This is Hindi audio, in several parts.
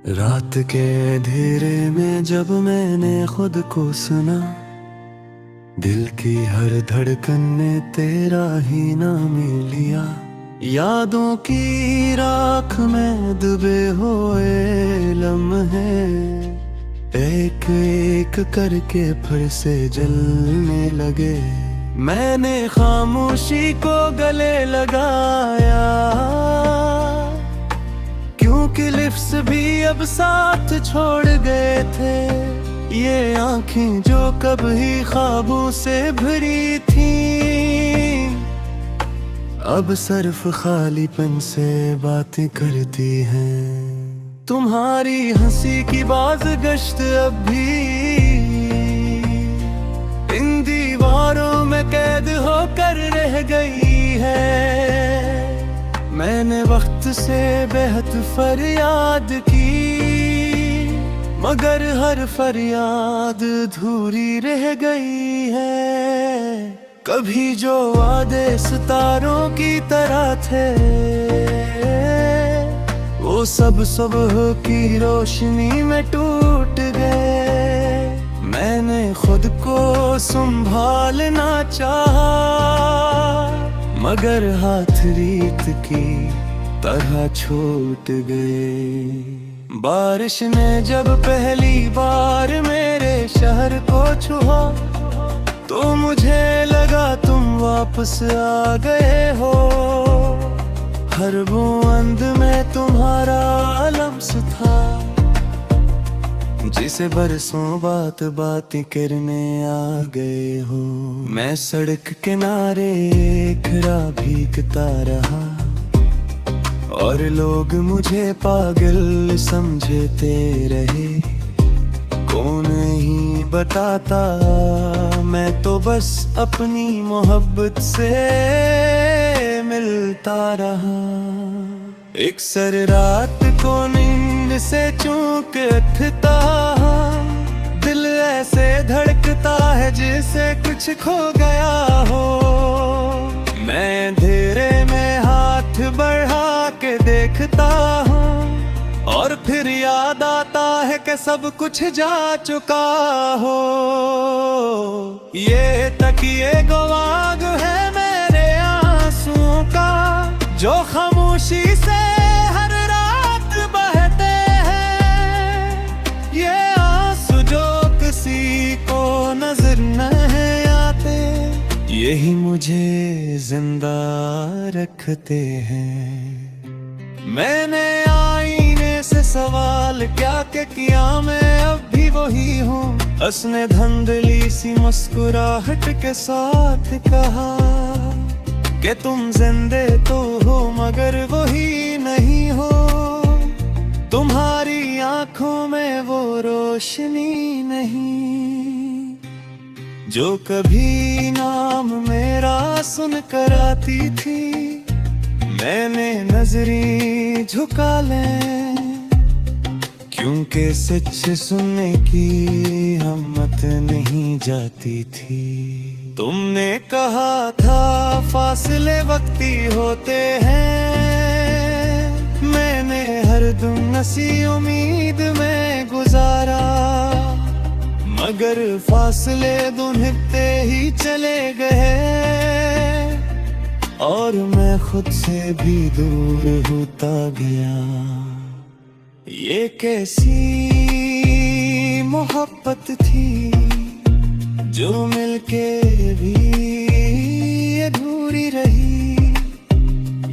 रात के अंधेरे में जब मैंने खुद को सुना, दिल की हर धड़कन ने तेरा ही नाम लिया। यादों की राख में डूबे हुए लम्हे एक एक करके फिर से जलने लगे। मैंने खामोशी को गले लगाया, क्योंकि लिफ्ट्स भी अब साथ छोड़ गए थे। ये आँखें जो कभी ख्वाबों से भरी थीं, अब सिर्फ खालीपन से बातें करती हैं। तुम्हारी हंसी की बाज़गश्त अब भी इन दीवारों में कैद होकर रह गई है। मैंने वक्त से बेहद फरियाद की, मगर हर फरियाद अधूरी रह गई है। कभी जो वादे सितारों की तरह थे, वो सब सुबह की रोशनी में टूट गए। मैंने खुद को संभालना चाहा, मगर हाथ रीत की तरह छूट गए। बारिश ने जब पहली बार मेरे शहर को छुआ, तो मुझे लगा तुम वापस आ गए हो। हर बूंद में तुम्हारा लम्स था, जिसे बरसों बात करने आ गए हो। मैं सड़क किनारे खड़ा भीगता रहा, और लोग मुझे पागल समझते रहे। कौन ही बताता, मैं तो बस अपनी मोहब्बत से मिलता रहा। एक सर रात को नींद से चूक उठता, दिल ऐसे धड़कता है जैसे कुछ खो गया हो। मैं अंधेरे में हाथ बढ़ा के देखता हूँ, और फिर याद आता है कि सब कुछ जा चुका हो। ये तकिए गवाग है मेरे आंसुओं का, जो खामोशी से हर रात बहते हैं। ये आंसू जो किसी को नजर नहीं आते, यही मुझे जिंदा रखते हैं। मैंने आईने से सवाल क्या किया, मैं अब भी वही हूँ। उसने धंधली सी मुस्कुराहट के साथ कहा कि तुम जिंदे तो हो मगर वही नहीं हो। तुम्हारी आंखों में वो रोशनी नहीं, जो कभी नाम मेरा सुनकर आती थी। मैंने नजरें झुका लें, क्योंकि सच सुनने की हिम्मत नहीं जाती थी। तुमने कहा था फासले वक्ती होते हैं, मैंने हर दम नसी उम्मीद में गुजारा। मगर फासले ढूंढते ही चले गए, और मैं खुद से भी दूर होता गया। ये कैसी मोहब्बत थी, जो मिलके भी अधूरी रही।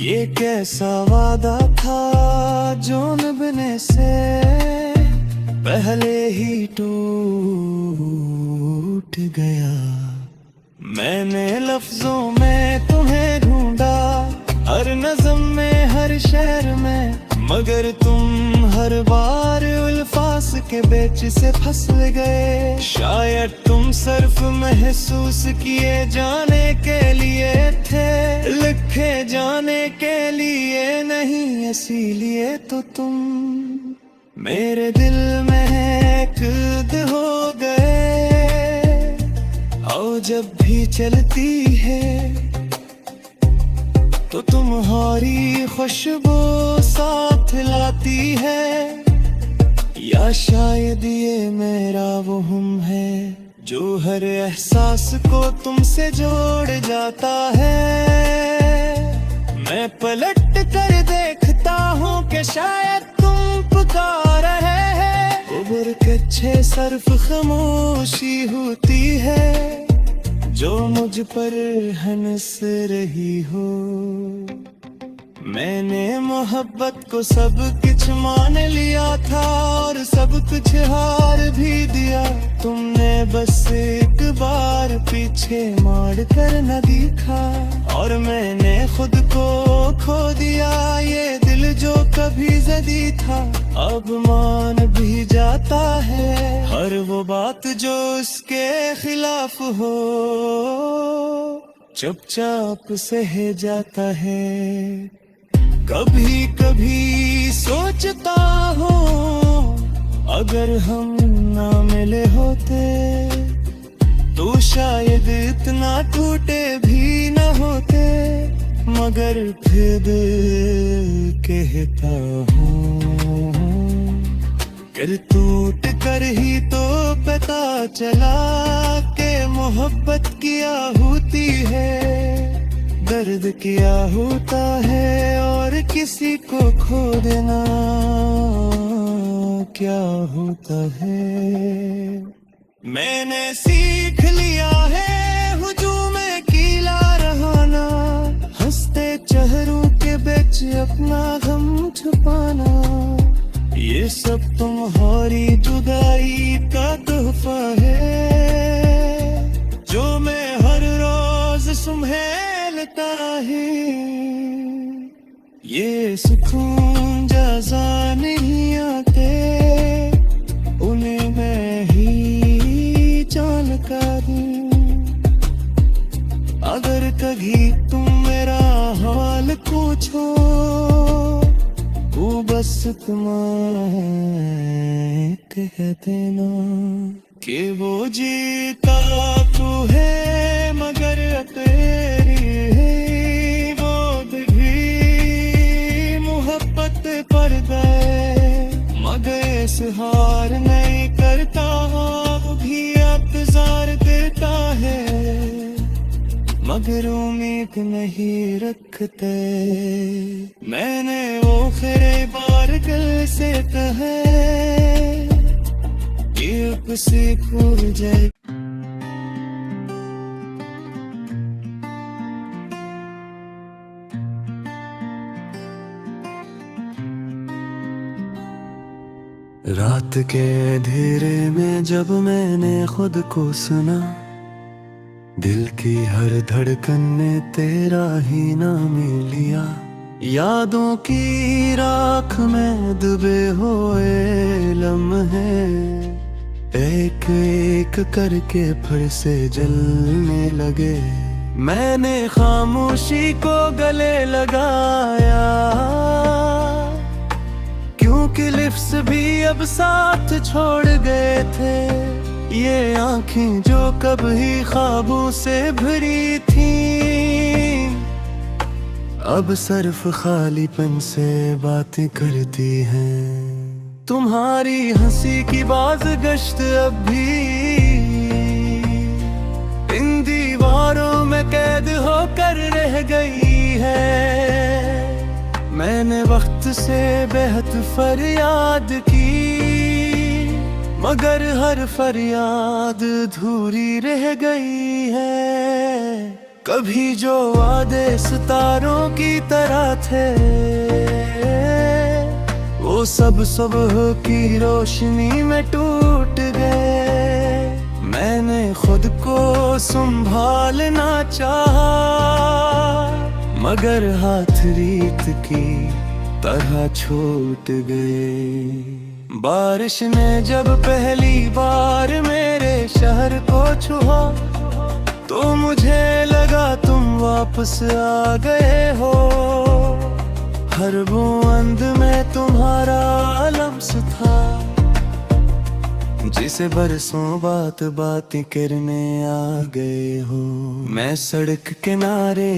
ये कैसा वादा था, जो निभाने से पहले ही टूट गया। मैंने लफ्जों में तुम्हें ढूंढा, हर नज़म में हर शहर में, मगर तुम हर बार अल्फाज के बेच से फंस गए। शायद तुम सिर्फ महसूस किए जाने के लिए थे, लिखे जाने के लिए नहीं। इसीलिए तो तुम मेरे दिल में कैद हो गए। और जब भी चलती है तो तुम्हारी खुशबू साथ लाती है। या शायद ये मेरा वो हम है जो हर एहसास को तुमसे जोड़ जाता है। मैं पलट कर देखता हूँ कि शायद तुम पुकार रहे हैं। उबर के छह सरफ खामोशी होती है जो मुझ पर हंस रही हो। मैंने मोहब्बत को सब कुछ मान लिया था और सब कुछ हार भी दिया। तुमने बस एक बार पीछे मोड़ कर न देखा और मैंने खुद को खो दिया। ये दिल जो कभी जदी था अब मान भी जाता है हर वो बात जो उसके खिलाफ हो। चुपचाप सह जाता है। कभी कभी सोचता हूँ अगर हम ना मिले होते तो शायद इतना टूटे भी न होते। मगर फिर कहता हूँ कर टूट कर ही तो पता चला कि मोहब्बत क्या होती है, दर्द क्या होता है और किसी को खो देना क्या होता है। मैंने सीख लिया है हुजूम कीला रहाना, हंसते चेहरों के बीच अपना गम छुपाना। ये सब तुम्हारी जुदाई का तोहफा है जो मैं हर रोज सुम्हेलता है। ये सुकून जज़ा नहीं आते उन्हें मैं ही जान का दूं। अगर कभी तुम मेरा हाल पूछो वो बस तुम्हें कह देना कि वो जीता तू है मगर तेरी है वो भी मोहब्बत पर गए। मगर इस हार नहीं करता वो भी इंतजार देता है मगर उम्मीद नहीं रखते। मैंने वो खरे बार गल से कहे कि अब से भूल जाए। रात के अंधेरे में जब मैंने खुद को सुना, दिल की हर धड़कन ने तेरा ही नाम लिया। यादों की राख में डूबे हुए लम्हे एक एक करके फिर से जलने लगे। मैंने खामोशी को गले लगाया क्योंकि लिफ्स भी अब साथ छोड़ गए थे। ये आँखें जो कभी ख्वाबों से भरी थीं अब सिर्फ खालीपन से बातें करती हैं। तुम्हारी हंसी की बाज़गश्त अब भी इन दीवारों में कैद होकर रह गई है। मैंने वक्त से बेहद फरियाद की मगर हर फरियाद अधूरी रह गई है। कभी जो वादे सितारों की तरह थे वो सब सुबह की रोशनी में टूट गए। मैंने खुद को संभालना चाहा मगर हाथ रीत की तरह छूट गए। बारिश ने जब पहली बार मेरे शहर को छुआ तो मुझे लगा तुम वापस आ गए हो। हर बूंद में तुम्हारा लम्स था जिसे बरसों बात बातें करने आ गए हो। मैं सड़क किनारे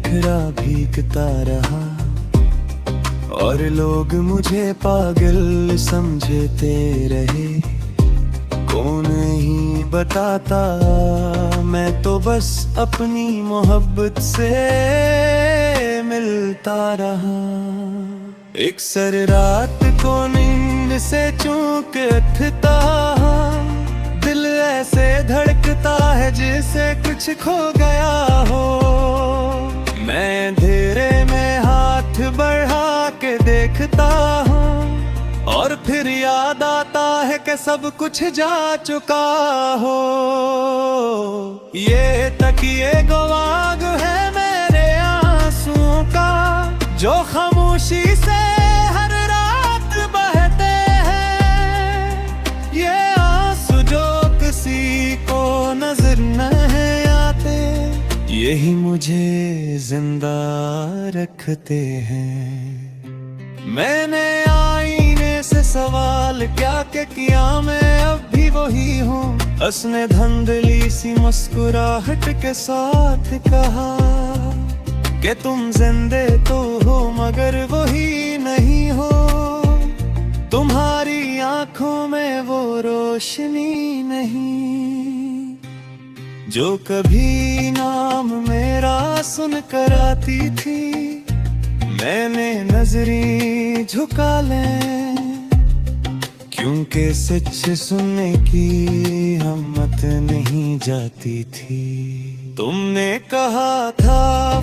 खड़ा भीगता रहा और लोग मुझे पागल समझते रहे। कौन ही बताता, मैं तो बस अपनी मोहब्बत से मिलता रहा। एक सर रात को नींद से चूक उठता, दिल ऐसे धड़कता है जैसे कुछ खो गया हो। मैं अंधेरे में हाथ बढ़ा के देखता हूँ और फिर याद आता है कि सब कुछ जा चुका हो। ये तकिए गवाग है मेरे आंसुओं का, जो खामोशी से हर रात बहते हैं। ये आंसू जो किसी को नजर नहीं आते, यही मुझे जिंदा रखते हैं। मैंने आईने से सवाल क्या किया, मैं अब भी वही हूँ। उसने धंधली सी मुस्कुराहट के साथ कहा कि तुम जिंदे तो हो मगर वही नहीं हो। तुम्हारी आंखों में वो रोशनी नहीं, जो कभी नाम मेरा सुन कर आती थी। मैंने नजरें झुका लें, क्योंकि सच सुनने की हिम्मत नहीं जाती थी। तुमने कहा था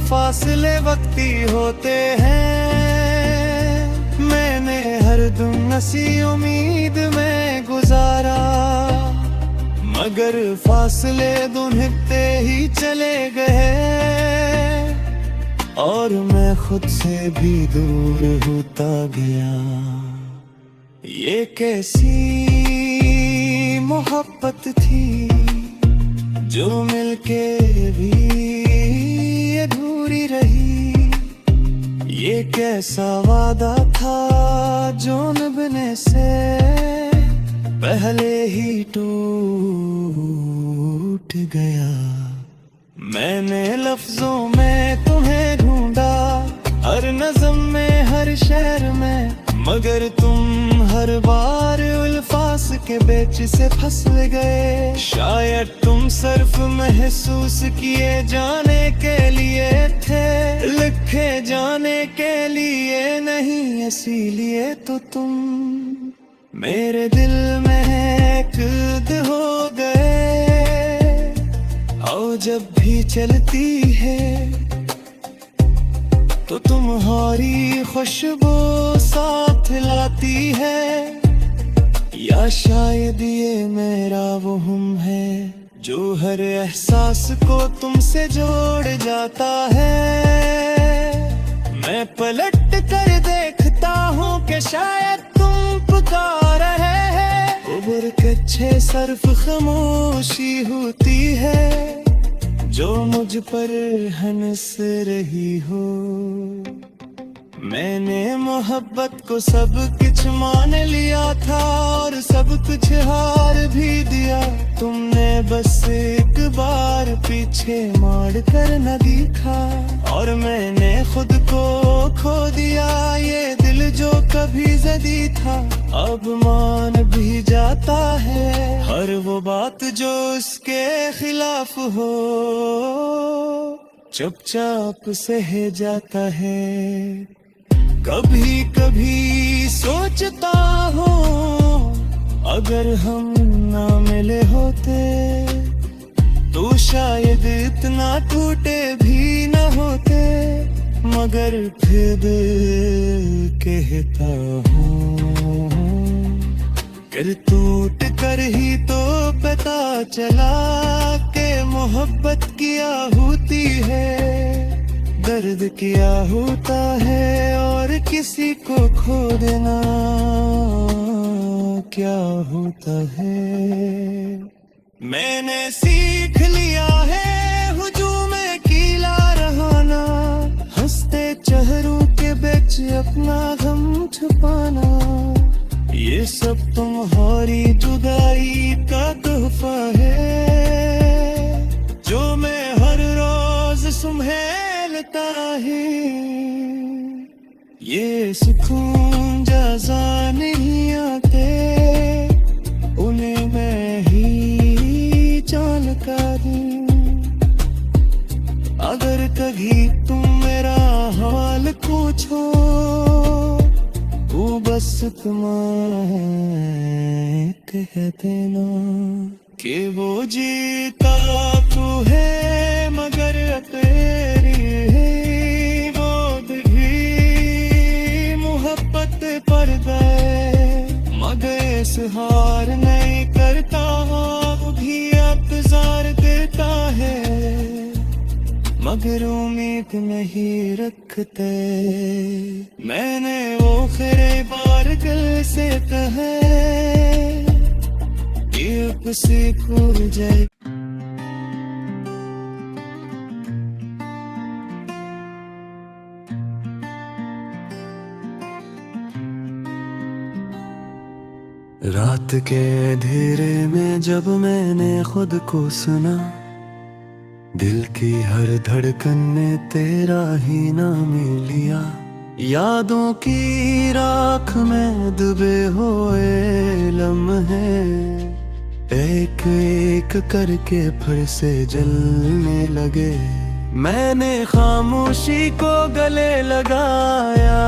फासले वक्ती होते हैं, मैंने हर दम नसी उम्मीद में गुजारा। मगर फासले धुंधते ही चले गए और मैं खुद से भी दूर होता गया। ये कैसी मोहब्बत थी जो मिलके भी अधूरी रही। ये कैसा वादा था जो निभाने से पहले ही टूट गया। मैंने लफ्जों में तुम्हें ढूंढा, हर नज़म में हर शहर में, मगर तुम हर बार अल्फाज के बेच से फंस गए। शायद तुम सिर्फ महसूस किए जाने के लिए थे, लिखे जाने के लिए नहीं। इसीलिए तो तुम मेरे दिल में कैद हो गए। और जब भी चलती है तो तुम्हारी खुशबू साथ लाती है। या शायद ये मेरा वहम है जो हर एहसास को तुमसे जोड़ जाता है। मैं पलट कर देखता हूँ कि शायद तुम पुकार रहे हैं। उबर कच्चे सर्फ खामोशी होती है जो मुझ पर हंस रही हो। मैंने मोहब्बत को सब कुछ मान लिया था और सब कुछ हार भी दिया। तुमने बस एक बार पीछे मोड़ कर न देखा और मैंने खुद को खो दिया। ये दिल जो कभी जदी था अब मान भी जाता है। हर वो बात जो उसके खिलाफ हो चुपचाप सह जाता है। कभी कभी सोचता हूँ अगर हम ना मिले होते तो शायद इतना टूटे भी न होते। मगर फिर कहता हूँ कर टूट कर ही तो पता चला कि मोहब्बत क्या होती है, दर्द क्या होता है और किसी को खो देना क्या होता है। मैंने सीख लिया है हुजूम कीला रहाना, हंसते चेहरों के बीच अपना गम छुपाना। ये सब तुम्हारी जुदाई का तोहफा है जो मैं हर रोज सुम्हेलता है। ये सुकून जज़ा नहीं आते, उन्हें मैं ही जान का दूं। अगर कभी तुम मेरा हाल पूछो, वो बस तुम्हें कह देना कि वो जीता तू है मगर तेरी है वो भी मोहब्बत पर दे। मगर इस हार नहीं करता, वो भी इंतजार देता है, मगर उम्मीद नहीं रखते। मैंने वो खरे बार दिल से कहे कि अब से भूल जाए। रात के अंधेरे में जब मैंने खुद को सुना, दिल की हर धड़कन ने तेरा ही नाम लिया। यादों की राख में डूबे हुए लम्हे एक एक करके फिर से जलने लगे। मैंने खामोशी को गले लगाया,